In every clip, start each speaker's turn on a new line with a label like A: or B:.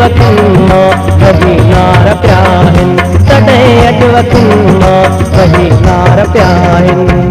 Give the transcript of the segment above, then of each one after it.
A: अजवतुनि मां वही नार पिया आहिनि तॾहिं अजवतुनि मां वही नार पिया आहिनि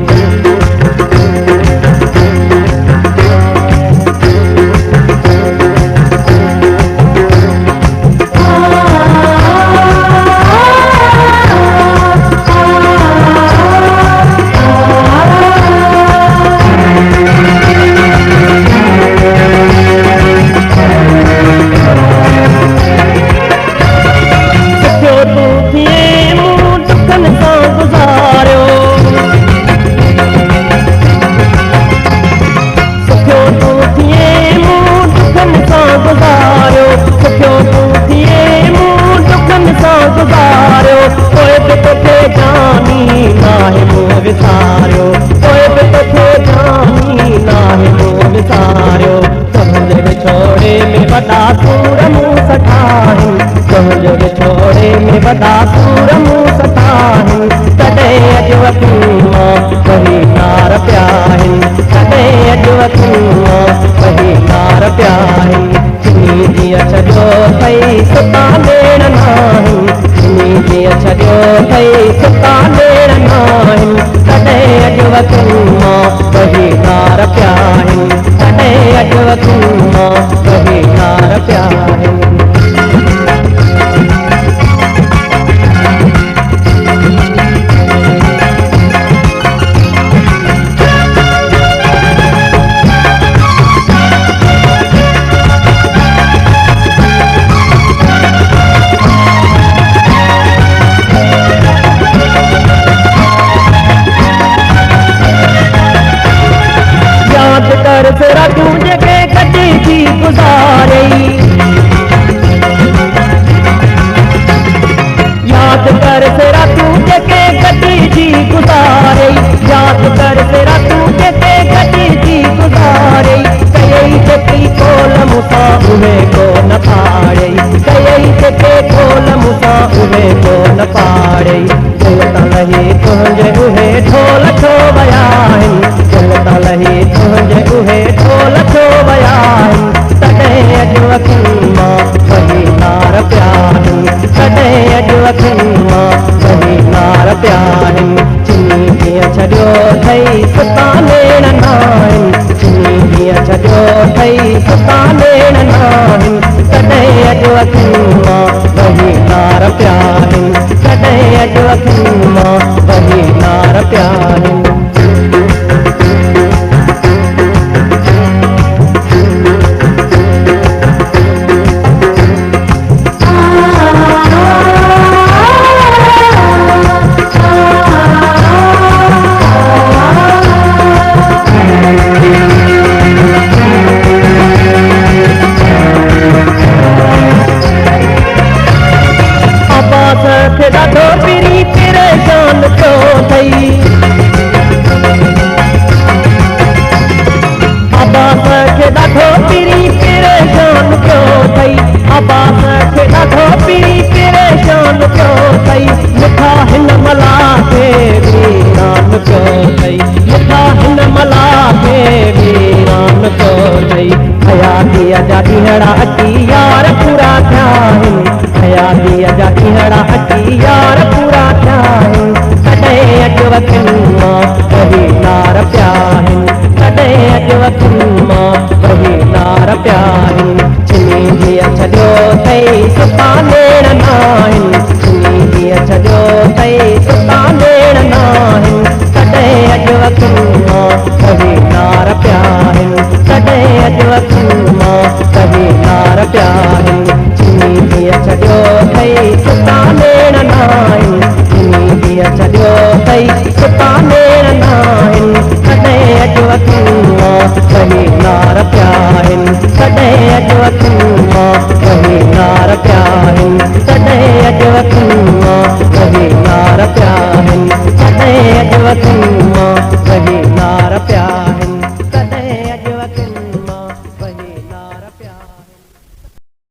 A: वॾा सूर मूं सठाहिनि तुंहिंजो विछोड़े में वॾा सूर मूं सठाहिनि तॾहिं अजवतुनि मां वही नार पिया आहिनि तॾहिं अजवतुनि मां वही नार पिया आहिनि चिनी जीअं छॾियो अथई सुता भेण नाहिनि चिनी जीअं छॾियो अथई सुता भेण नाहिनि तॾहिं अजवतुनि मां वही नार पिया आहिनि तॾहिं अजवतुनि मां वही नार पिया आहिनि तेरा तुझे के कटी थी गुजारे याद कर तेरा तुझे के कटी थी गुजारे याद कर तेरा तुझे के कटी थी गुजारे कई जती कोल मुसा उहे को न पाड़े कई जते कोल मुसा उहे को न पाड़े चलता लही तुझे उहे ढोल छो वया चलता लही तुझे उहे ढोल छो वया तॾहिं अजवतुनि मां वही नार पिया आहिनि तॾहिं अजवतुनि मां वही नार पिया आहिनि चिनी जीअं छॾियो अथई सुता भेण नाहिनि चिनी जीअं छॾियो अथई सुता भेण नाहिनि तॾहिं अजवतुनि मां वही नार पिया आहिनि तॾहिं अजवतुनि मां वही नार पिया आहिनि ॾाढो पिरी परेशान पियो अथई अब्बास खे ॾाढो पिरी परेशान पियो अथई अब्बास खे ॾाढो पिरी परेशान पियो अथई मिठा हिन मला खे वीरान पियो अथई मिठा हिन मला खे वीरान पियो अथई हयातीअ जा ॾींहड़ा अची यार पूरा थिया आहिनि हयातीअ जा ॾींहड़ा अची यार पूरा थिया आहिनि तॾहिं अजवतुनि मां वही नार पिया आहिनि तॾहिं अजवतुनि मां वही नार पिया आहिनि चिनी जीअं छॾियो अथई सुता भेण नाहिनि चिनी जीअं छॾियो अथई सुता भेण नाहिनि तॾहिं अजवतुनि मां वही नार पिया आहिनि तॾहिं अजवतुनि मां वही नार पिया आहिनि चिनी जीअं छॾियो अथई सुता भेण नाहिनि चिनी जीअं छॾियो अथई सुता भेण नाहिनि तॾहिं अजवतुनि मां वही नार पिया आहिनि तॾहिं अजवतुनि मां